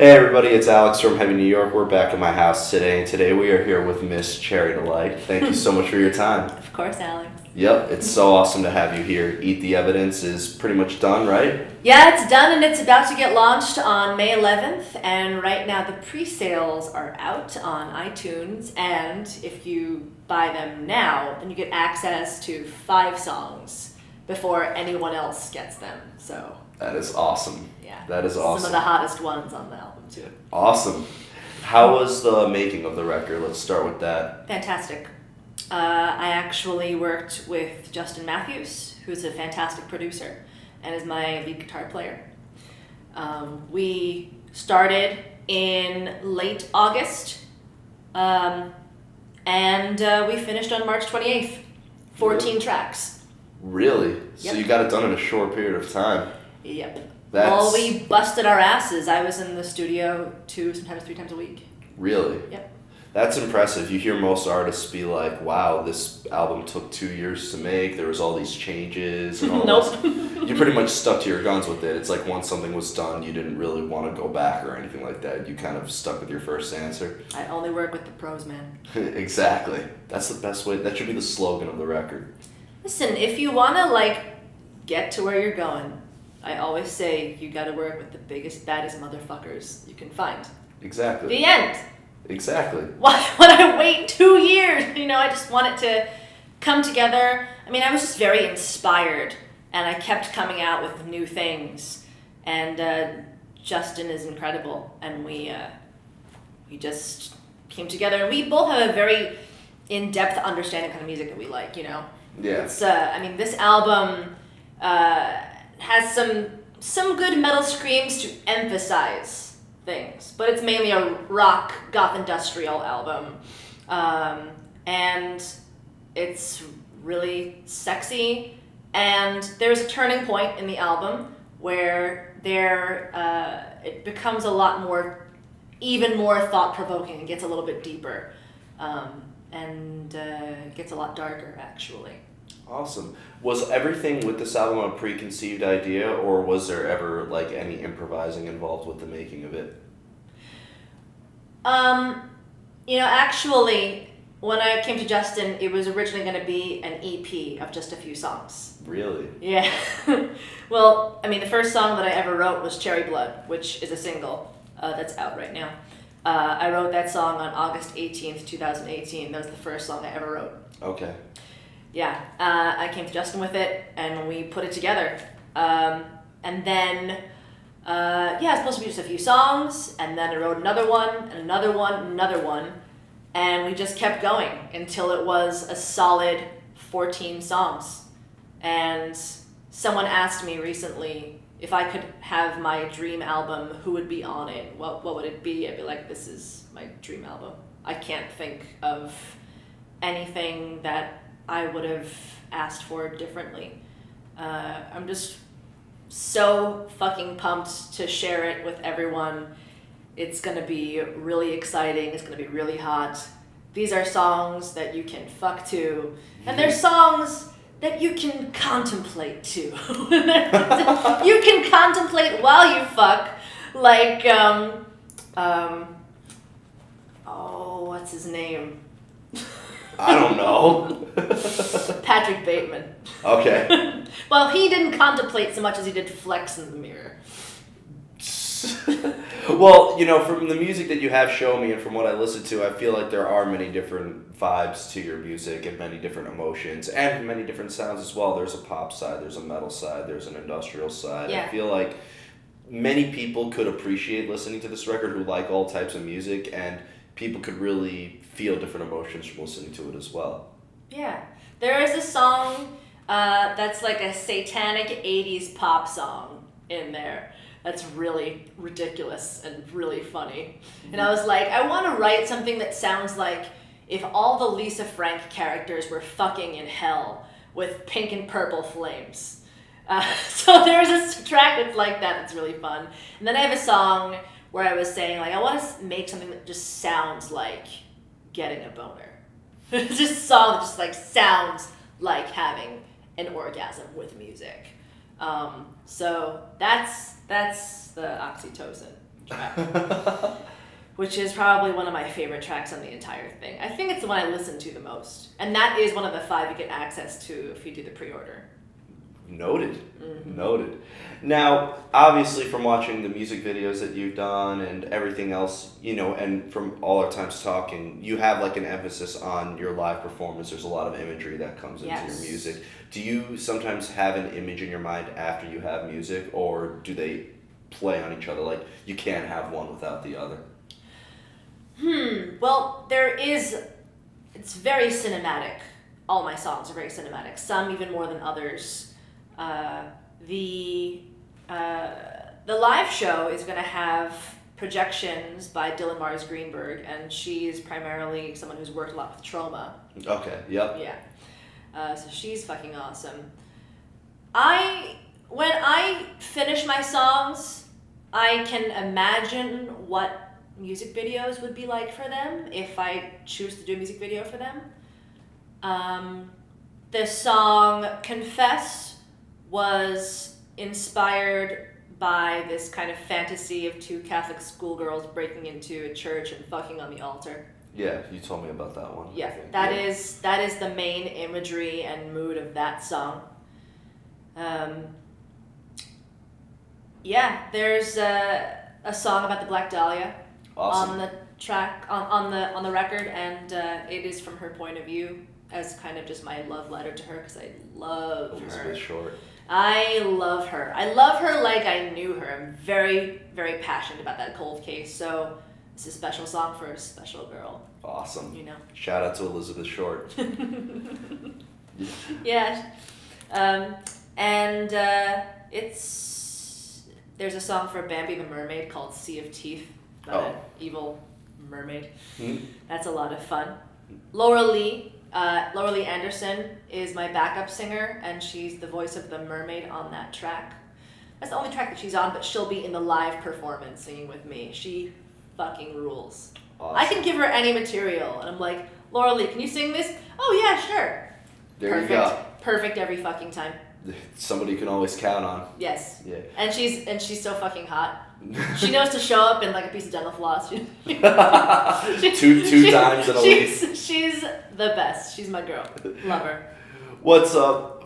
Hey everybody, it's Alex from Heavy New York. We're back at my house today, and today we are here with Miss Cherry Delight. Thank you so much for your time. Of course, Alex. Yep, it's so awesome to have you here. Eat the Evidence is pretty much done, right? Yeah, it's done and it's about to get launched on May 11th, and right now the pre-sales are out on iTunes, and if you buy them now, then you get access to 5 songs before anyone else gets them, so... That is awesome. Yeah. That is awesome. Some of the hottest ones on the album, too. Awesome. How was the making of the record? Let's start with that. Fantastic. I actually worked with Justin Matthews, who's a fantastic producer and is my lead guitar player. We started in late August, and we finished on March 28th. 14 tracks. Really? So Yep. you got it done in a short period of time. Yep. That's... Well, we busted our asses. I was in the studio 2, sometimes 3 times a week. Really? Yep. That's impressive. You hear most artists be like, wow, this album took 2 years to make, there was all these changes and all Nope. this. You pretty much stuck to your guns with it. It's like once something was done, you didn't really want to go back or anything like that. You kind of stuck with your first answer. I only work with the pros, man. Exactly. That's the best way. That should be the slogan of the record. Listen, if you want to, get to where you're going, I always say you gotta work with the biggest, baddest motherfuckers you can find. Exactly. The end. Exactly. Why would I wait 2 years? I just want it to come together. I was just very inspired, and I kept coming out with new things. And Justin is incredible, and we just came together, and we both have a very in-depth understanding of kind of music that we like. Yeah. It's this album has some good metal screams to emphasize things, but it's mainly a rock, goth industrial album. And it's really sexy, and there's a turning point in the album where it becomes a lot more, even more thought-provoking and gets a little bit deeper, and gets a lot darker, actually. Awesome. Was everything with this album a preconceived idea, or was there ever any improvising involved with the making of it? Actually, when I came to Justin, it was originally going to be an EP of just a few songs. Really? Yeah. Well, the first song that I ever wrote was Cherry Blood, which is a single that's out right now. I wrote that song on August 18th, 2018. That was the first song I ever wrote. Okay. Yeah, I came to Justin with it, and we put it together. And then, it's supposed to be just a few songs, and then I wrote another one, and another one, and another one, and we just kept going until it was a solid 14 songs. And someone asked me recently if I could have my dream album, who would be on it? What would it be? I'd be like, this is my dream album. I can't think of anything that I would have asked for differently. I'm just so fucking pumped to share it with everyone. It's gonna be really exciting. It's gonna be really hot. These are songs that you can fuck to, and they're songs that you can contemplate to. You can contemplate while you fuck, what's his name? I don't know. Patrick Bateman. Okay. Well, he didn't contemplate so much as he did flex in the mirror. Well, from the music that you have shown me and from what I listen to, I feel like there are many different vibes to your music and many different emotions and many different sounds as well. There's a pop side, there's a metal side, there's an industrial side. Yeah. I feel like many people could appreciate listening to this record who like all types of music, and people could really feel different emotions from listening to it as well. Yeah. There is a song that's like a satanic 80s pop song in there. That's really ridiculous and really funny. And I was like, I want to write something that sounds like if all the Lisa Frank characters were fucking in hell with pink and purple flames. So there's a track that's like that that's really fun. And then I have a song where I was saying, I want to make something that just sounds like getting a boner. It's just a song that just sounds like having an orgasm with music. So that's the oxytocin. track. Which is probably one of my favorite tracks on the entire thing. I think it's the one I listen to the most. And that is one of the 5 you get access to if you do the pre-order. Noted. Noted. Now, obviously from watching the music videos that you've done and everything else, and from all our times talking, you have like an emphasis on your live performance. There's a lot of imagery that comes into your music. Do you sometimes have an image in your mind after you have music, or do they play on each other? Like, you can't have one without the other? Well, it's very cinematic. All my songs are very cinematic. Some even more than others. The live show is going to have projections by Dylan Mars Greenberg, and she's primarily someone who's worked a lot with trauma. Okay, yep. Yeah. So she's fucking awesome. When I finish my songs, I can imagine what music videos would be like for them if I choose to do a music video for them. The song Confess was inspired by this kind of fantasy of 2 Catholic schoolgirls breaking into a church and fucking on the altar. Yeah, you told me about that one. Yeah, that is the main imagery and mood of that song. There's a song about the Black Dahlia. Awesome. On the track, on the record, and it is from her point of view as kind of just my love letter to her, because I love her. Elizabeth Short. I love her. I love her like I knew her. I'm very, very passionate about that cold case, so it's a special song for a special girl. Awesome. Shout out to Elizabeth Short. Yeah. There's a song for Bambi the Mermaid called Sea of Teeth. An evil mermaid. That's a lot of fun. Laura Lee Anderson is my backup singer, and she's the voice of the mermaid on that track. That's the only track that she's on, but she'll be in the live performance singing with me. She fucking rules. Awesome. I can give her any material, and I'm like, Laura Lee, can you sing this? Oh yeah, sure. There you go. Perfect every fucking time. Somebody you can always count on. Yes. Yeah. And she's so fucking hot. She knows to show up in like a piece of dental floss. Two times in a week. She's the best. She's my girl. Love her. What's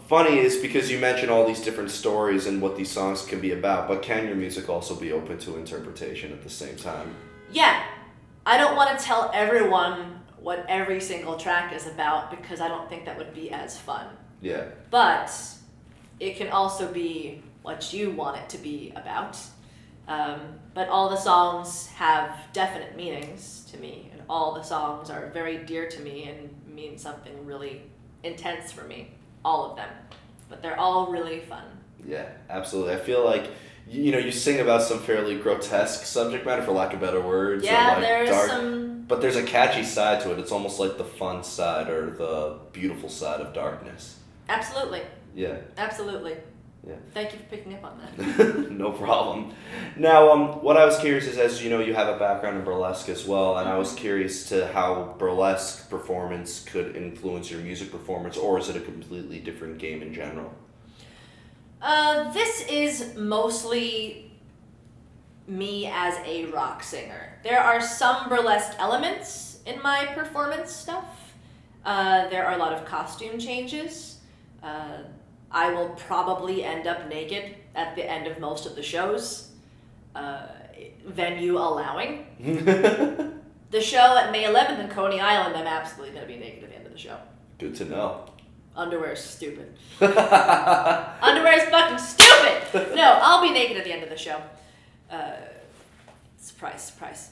funny is because you mention all these different stories and what these songs can be about, but can your music also be open to interpretation at the same time? Yeah. I don't want to tell everyone what every single track is about, because I don't think that would be as fun. Yeah. But it can also be what you want it to be about. But all the songs have definite meanings to me, and all the songs are very dear to me and mean something really intense for me. All of them. But they're all really fun. Yeah, absolutely. I feel like, you sing about some fairly grotesque subject matter, for lack of better words. Yeah, or there's dark, some... But there's a catchy side to it. It's almost like the fun side or the beautiful side of darkness. Absolutely. Yeah. Absolutely. Yeah. Thank you for picking up on that. No problem. Now, what I was curious is, as you know, you have a background in burlesque as well, and I was curious to how burlesque performance could influence your music performance, or is it a completely different game in general? This is mostly me as a rock singer. There are some burlesque elements in my performance stuff. There are a lot of costume changes. I will probably end up naked at the end of most of the shows, venue allowing. The show at May 11th in Coney Island, I'm absolutely going to be naked at the end of the show. Good to know. Underwear is stupid. Underwear is fucking stupid! No, I'll be naked at the end of the show. Surprise, surprise.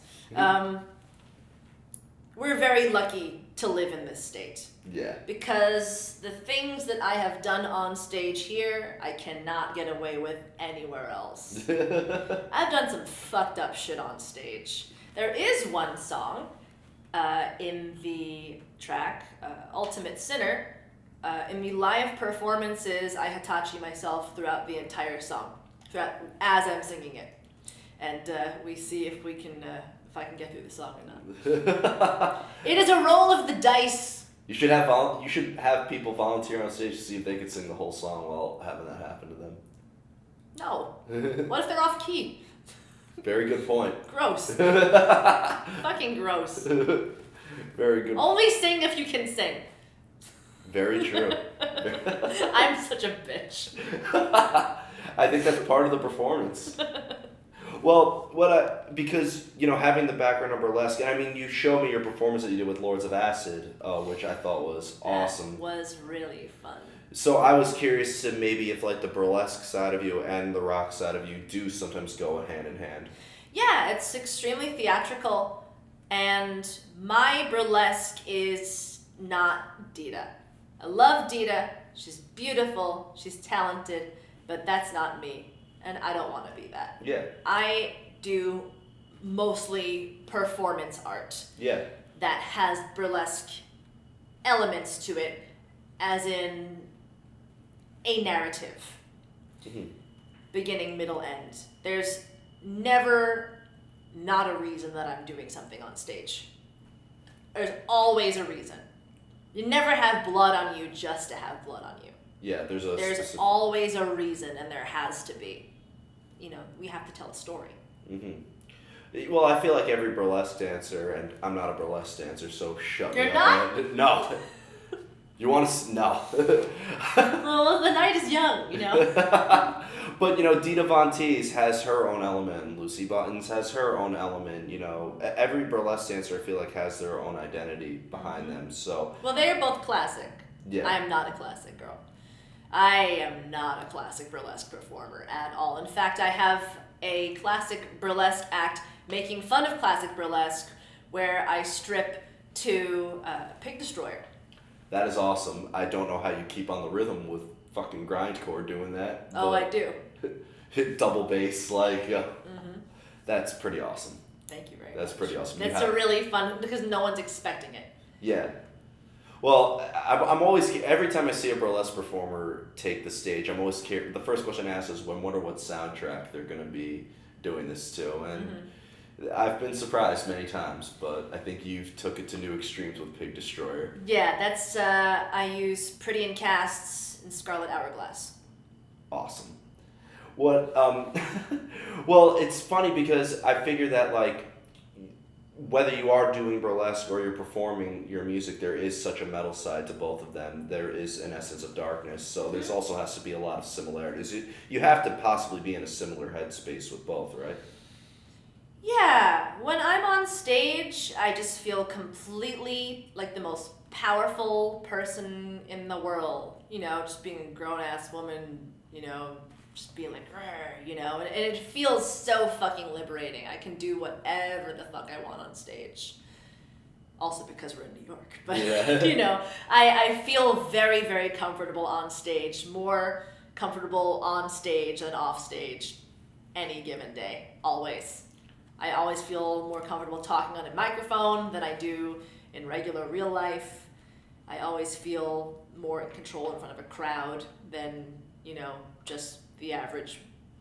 We're very lucky to live in this state. Yeah. Because the things that I have done on stage here, I cannot get away with anywhere else. I've done some fucked up shit on stage. There is one song in the track, Ultimate Sinner. In the live performances, I Hitachi myself throughout the entire song, as I'm singing it. And we see if I can get through the song or not. It is a roll of the dice. You should have people volunteer on stage to see if they could sing the whole song while having that happen to them. No. What if they're off key? Very good point. Gross. Fucking gross. Very good. Only sing if you can sing. Very true. I'm such a bitch. I think that's part of the performance. Well, because, having the background of burlesque, and I mean, you showed me your performance that you did with Lords of Acid, which I thought was awesome. That was really fun. So I was curious to maybe if like the burlesque side of you and the rock side of you do sometimes go hand in hand. Yeah, it's extremely theatrical, and my burlesque is not Dita. I love Dita. She's beautiful. She's talented, but that's not me. And I don't want to be that. Yeah. I do mostly performance art. Yeah. That has burlesque elements to it, as in a narrative. Mm-hmm. Beginning, middle, end. There's never not a reason that I'm doing something on stage. There's always a reason. You never have blood on you just to have blood on you. Yeah, there's always a reason, and there has to be. We have to tell a story. Mm-hmm. Well, I feel like every burlesque dancer, and I'm not a burlesque dancer, so shut me up. You're not? No. You want to? No. Well, the night is young, But, Dita Von Teese has her own element. Lucy Buttons has her own element. Every burlesque dancer, I feel like, has their own identity behind them. So. Well, they're both classic. Yeah. I'm not a classic girl. I am not a classic burlesque performer at all. In fact, I have a classic burlesque act making fun of classic burlesque where I strip to Pig Destroyer. That is awesome. I don't know how you keep on the rhythm with fucking grindcore doing that. Oh, I do. Hit double bass, that's pretty awesome. Thank you very much. That's pretty awesome. It's a really fun, because no one's expecting it. Yeah. Well, I'm always, every time I see a burlesque performer take the stage, I'm always curious. The first question I ask is, wonder what soundtrack they're going to be doing this to. And I've been surprised many times, but I think you've took it to new extremes with Pig Destroyer. Yeah, that's, I use Pretty in Casts and Scarlet Hourglass. Awesome. What, well, it's funny because I figure that, whether you are doing burlesque or you're performing your music, there is such a metal side to both of them. There is an essence of darkness, so there's also has to be a lot of similarities. You have to possibly be in a similar headspace with both, right? Yeah, when I'm on stage, I just feel completely like the most powerful person in the world. Just being a grown-ass woman, just being like, and it feels so fucking liberating. I can do whatever the fuck I want on stage. Also because we're in New York. But, yeah. I feel very, very comfortable on stage. More comfortable on stage than off stage any given day. Always. I always feel more comfortable talking on a microphone than I do in regular real life. I always feel more in control in front of a crowd than, just the average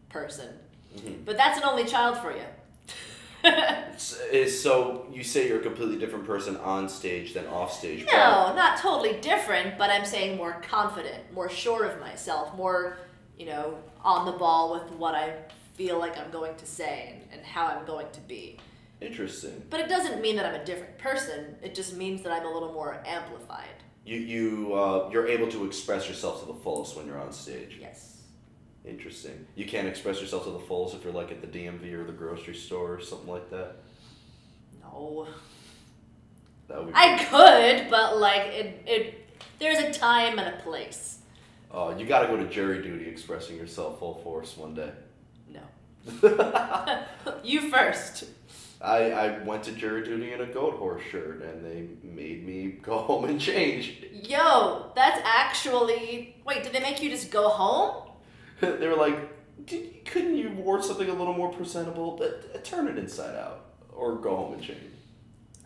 person. Mm-hmm. But that's an only child for you. So you say you're a completely different person on stage than off stage? No, not totally different, but I'm saying more confident, more sure of myself, more, on the ball with what I feel like I'm going to say and how I'm going to be. Interesting. But it doesn't mean that I'm a different person. It just means that I'm a little more amplified. You're able to express yourself to the fullest when you're on stage. Yes. Interesting. You can't express yourself to the fullest if you're at the DMV or the grocery store or something like that? No. That would be I could, but there's a time and a place. You gotta go to jury duty expressing yourself full force one day. No. You first. I went to jury duty in a goat horse shirt and they made me go home and change. Yo, that's actually... Wait, did they make you just go home? They were like, couldn't you wear something a little more presentable? Turn it inside out or go home and change.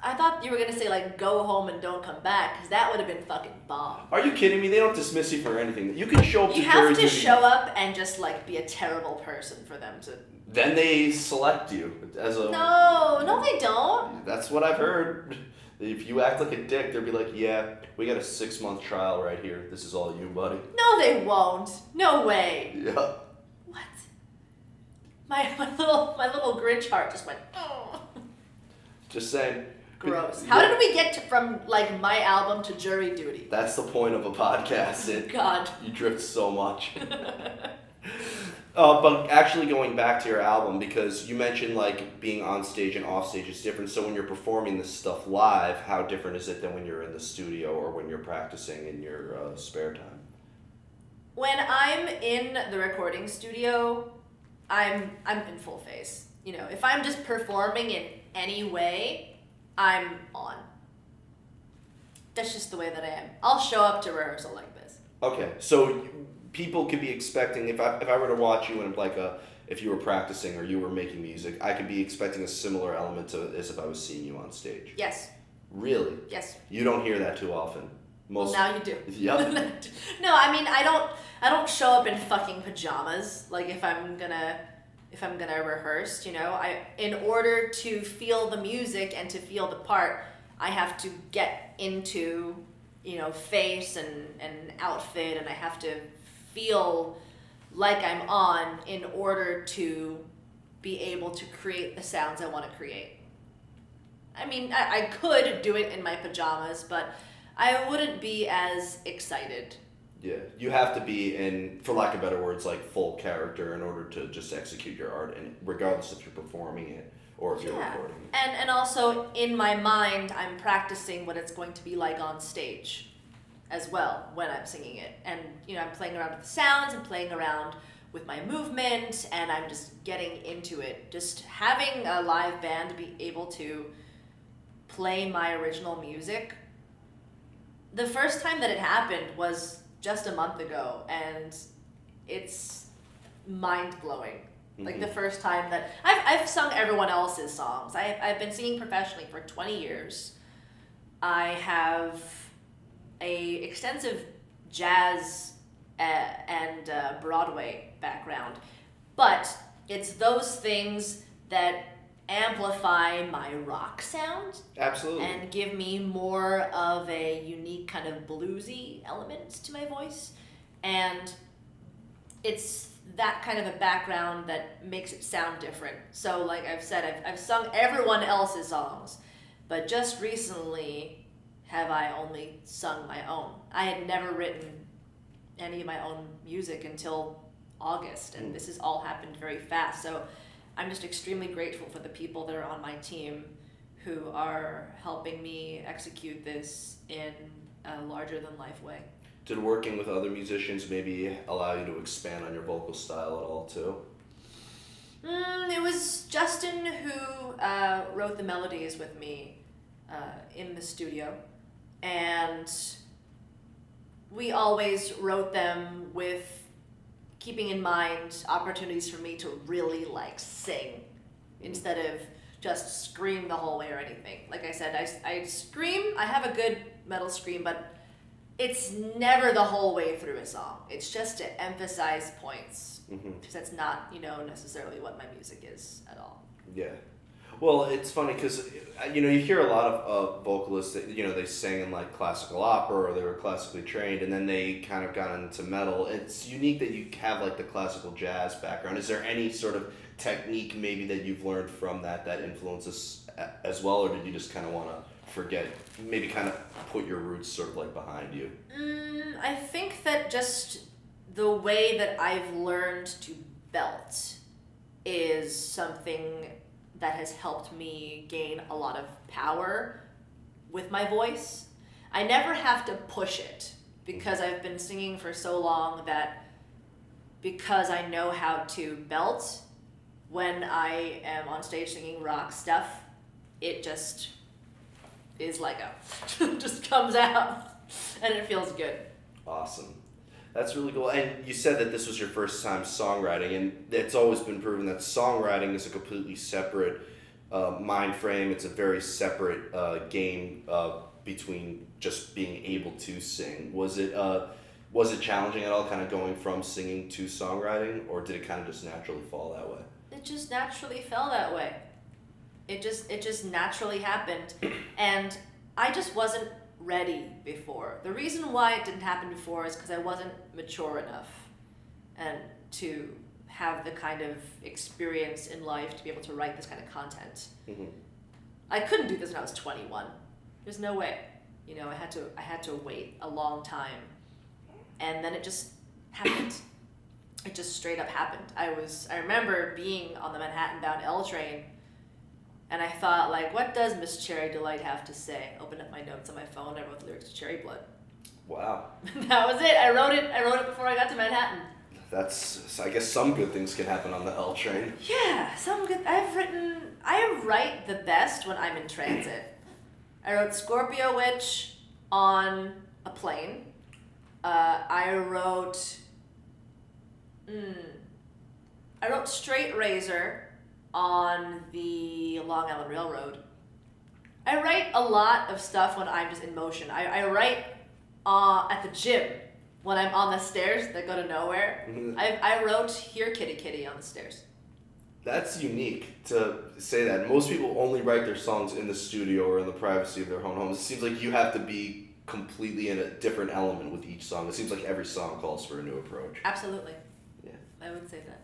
I thought you were going to say, go home and don't come back, because that would have been fucking bomb. Are you kidding me? They don't dismiss you for anything. You can show up to jury duty. You have to show up and just, be a terrible person for them to... Then they select you as a... No, they don't. That's what I've heard. If you act like a dick, they'll be like, yeah, we got a 6-month trial right here. This is all you, buddy. No, they won't. No way. Yeah. What? my little Grinch heart just went, oh. Just saying. Gross. How did we get from like my album to jury duty? That's the point of a podcast. God. You drift so much. But actually going back to your album, because you mentioned like being on stage and off stage is different. So when you're performing this stuff live, how different is it than when you're in the studio or when you're practicing in your spare time? When I'm in the recording studio, I'm in full face. You know, if I'm just performing in any way, I'm on. That's just the way that I am. I'll show up to rehearsal like this. Okay, so people could be expecting, if I were to watch you in like if you were practicing or you were making music, I could be expecting a similar element to as if I was seeing you on stage. Yes. Really? Yes. You don't hear that too often. Well, now you do. Yep. No, I mean I don't show up in fucking pajamas like if I'm gonna rehearse, you know. In order to feel the music and to feel the part, I have to get into, you know, face and outfit, and I have to feel like I'm on in order to be able to create the sounds I want to create. I mean, I could do it in my pajamas, but I wouldn't be as excited. Yeah, you have to be in, for lack of better words, like full character in order to just execute your art, and regardless if you're performing it or if you're recording it. And also in my mind, I'm practicing what it's going to be like on stage as well when I'm singing it. And, you know, I'm playing around with the sounds and playing around with my movement, and I'm just getting into it. Just having a live band be able to play my original music. The first time that it happened was just a month ago, and it's mind-blowing. Mm-hmm. Like the first time that I've sung everyone else's songs. I've been singing professionally for 20 years. I have a extensive jazz and Broadway background, but it's those things that amplify my rock sound. Absolutely. And give me more of a unique kind of bluesy element to my voice. And it's that kind of a background that makes it sound different. So like I've said, I've sung everyone else's songs, but just recently have I only sung my own. I had never written any of my own music until August, and this has all happened very fast. So I'm just extremely grateful for the people that are on my team who are helping me execute this in a larger-than-life way. Did working with other musicians maybe allow you to expand on your vocal style at all, too? It was Justin who wrote the melodies with me in the studio, and we always wrote them with keeping in mind opportunities for me to really like sing instead of just scream the whole way or anything. Like I said, I scream, I have a good metal scream, but it's never the whole way through a song. It's just to emphasize points, because that's not, you know, necessarily what my music is at all. Yeah. Well, it's funny because, you know, you hear a lot of vocalists that, you know, they sing in like classical opera or they were classically trained and then they kind of got into metal. It's unique that you have like the classical jazz background. Is there any sort of technique maybe that you've learned from that influences as well, or did you just kind of want to forget, maybe kind of put your roots sort of like behind you? I think that just the way that I've learned to belt is something that has helped me gain a lot of power with my voice. I never have to push it because I've been singing for so long that because I know how to belt, when I am on stage singing rock stuff, it just is like just comes out and it feels good. Awesome. That's really cool. And you said that this was your first time songwriting, and it's always been proven that songwriting is a completely separate mind frame. It's a very separate game between just being able to sing. Was it challenging at all, kind of going from singing to songwriting, or did it kind of just naturally fall that way? It just naturally fell that way. It just naturally happened, and I just wasn't ready before. The reason why it didn't happen before is because I wasn't mature enough and to have the kind of experience in life to be able to write this kind of content. Mm-hmm. I couldn't do this when I was 21. There's no way. You know, I had to wait a long time, and then it just happened. It just straight up happened. I remember being on the Manhattan-bound L train, and I thought, like, what does Miss Cherry Delight have to say? Opened up my notes on my phone. I wrote the lyrics to Cherry Blood. Wow. That was it. I wrote it before I got to Manhattan. That's, I guess some good things can happen on the L train. Yeah, some good. I write the best when I'm in transit. I wrote Scorpio Witch on a plane. I wrote Straight Razor on the Long Island Railroad. I write a lot of stuff when I'm just in motion. I write at the gym when I'm on the stairs that go to nowhere. Mm-hmm. I wrote Here Kitty Kitty on the stairs. That's unique to say that. Most people only write their songs in the studio or in the privacy of their own homes. It seems like you have to be completely in a different element with each song. It seems like every song calls for a new approach. Absolutely. Yeah. I would say that.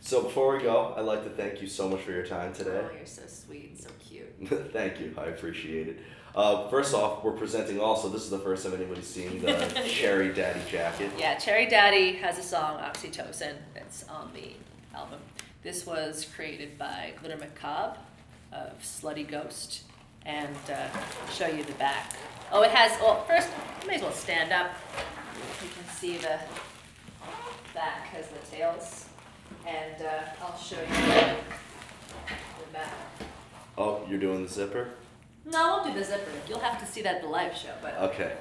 So before we go, I'd like to thank you so much for your time today. Oh, you're so sweet and so cute. Thank you. I appreciate it. First off, we're presenting also, this is the first time anybody's seen the Cherry Daddy jacket. Yeah, Cherry Daddy has a song, Oxytocin, that's on the album. This was created by Glitter McCobb of Slutty Ghost, and I'll show you the back. Oh, it has, well, first, you may as well stand up. You can see the back has the tails, and I'll show you the back. Oh, you're doing the zipper? No, I won't do the zipper. You'll have to see that at the live show, but Okay.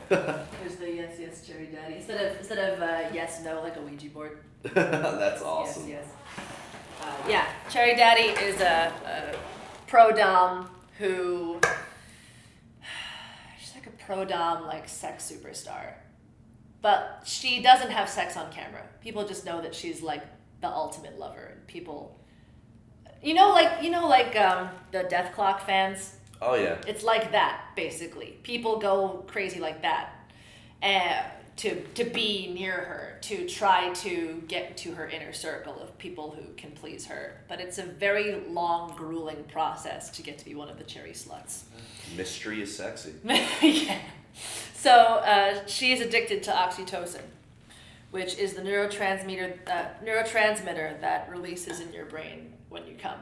here's the yes, yes, Cherry Daddy. Instead of yes, no, like a Ouija board. That's awesome. Yes, yes. Yeah, Cherry Daddy is a pro-dom who, she's like a pro-dom, like, sex superstar. But she doesn't have sex on camera. People just know that she's, like, the ultimate lover. And people, you know, the Death Clock fans? Oh, yeah. It's like that, basically. People go crazy like that. To be near her, to try to get to her inner circle of people who can please her. But it's a very long, grueling process to get to be one of the cherry sluts. Mystery is sexy. Yeah. So she is addicted to oxytocin, which is the neurotransmitter that releases in your brain when you come.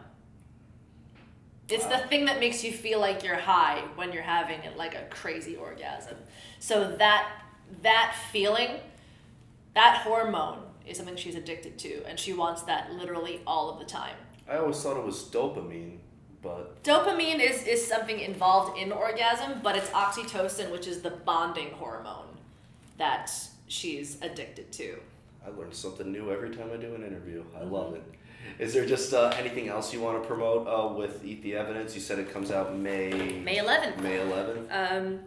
It's the thing that makes you feel like you're high when you're having like a crazy orgasm. So that feeling, that hormone is something she's addicted to, and she wants that literally all of the time. I always thought it was dopamine, but... Dopamine is something involved in orgasm, but it's oxytocin, which is the bonding hormone that she's addicted to. I learn something new every time I do an interview. I love it. Is there just anything else you want to promote with Eat the Evidence? You said it comes out May 11th. May 11th?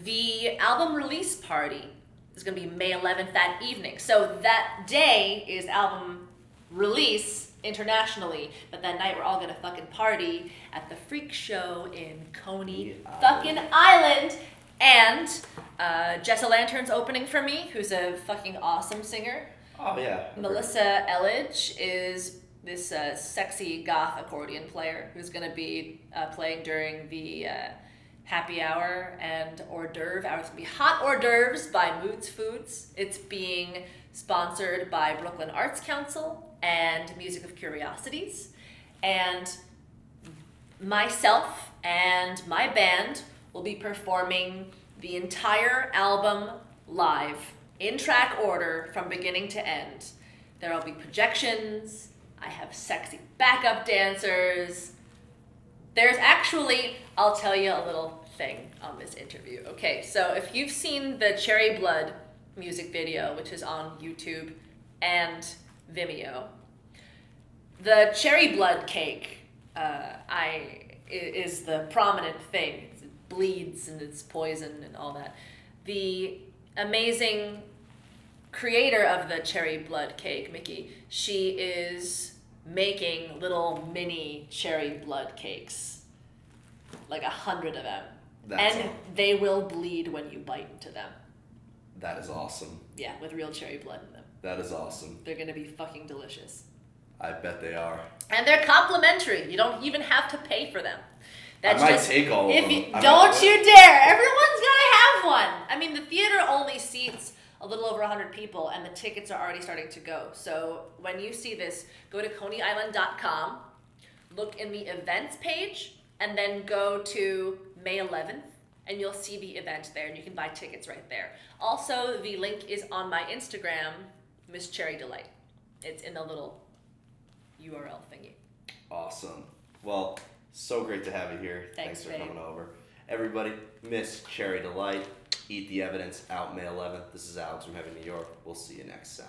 The album release party is going to be May 11th that evening. So that day is album release internationally, but that night we're all going to fucking party at the Freak Show in Coney fucking Island. And Jessa Lantern's opening for me, who's a fucking awesome singer. Oh, yeah. Melissa Elledge is this sexy goth accordion player who's going to be playing during the happy hour and hors d'oeuvre hour. It's going to be Hot Hors d'oeuvres by Moods Foods. It's being sponsored by Brooklyn Arts Council and Music of Curiosities. And myself and my band will be performing the entire album live in track order from beginning to end. There will be projections. I have sexy backup dancers. There's actually, I'll tell you a little thing on this interview. Okay, so if you've seen the Cherry Blood music video, which is on YouTube and Vimeo, the Cherry Blood cake is the prominent thing. It bleeds and it's poison and all that. The amazing creator of the Cherry Blood cake, Mickey, she is making little mini cherry blood cakes, like 100 of them. That's and they will bleed when you bite into them. That is awesome. Yeah, with real cherry blood in them. That is awesome. They're gonna be fucking delicious. I bet they are. And they're complimentary. You don't even have to pay for them. I might take all of them. Don't you dare! Everyone's gonna have one. I mean, the theater only seats a little over 100 people, and the tickets are already starting to go. So when you see this, go to coneyisland.com, look in the events page, and then go to May 11th, and you'll see the event there, and you can buy tickets right there. Also, the link is on my Instagram, Miss Cherry Delight. It's in the little URL thingy. Awesome. Well, so great to have you here. Thanks for babe. coming over. Everybody, Miss Cherry Delight, Eat the Evidence, out May 11th. This is Alex from Heaven, New York. We'll see you next time.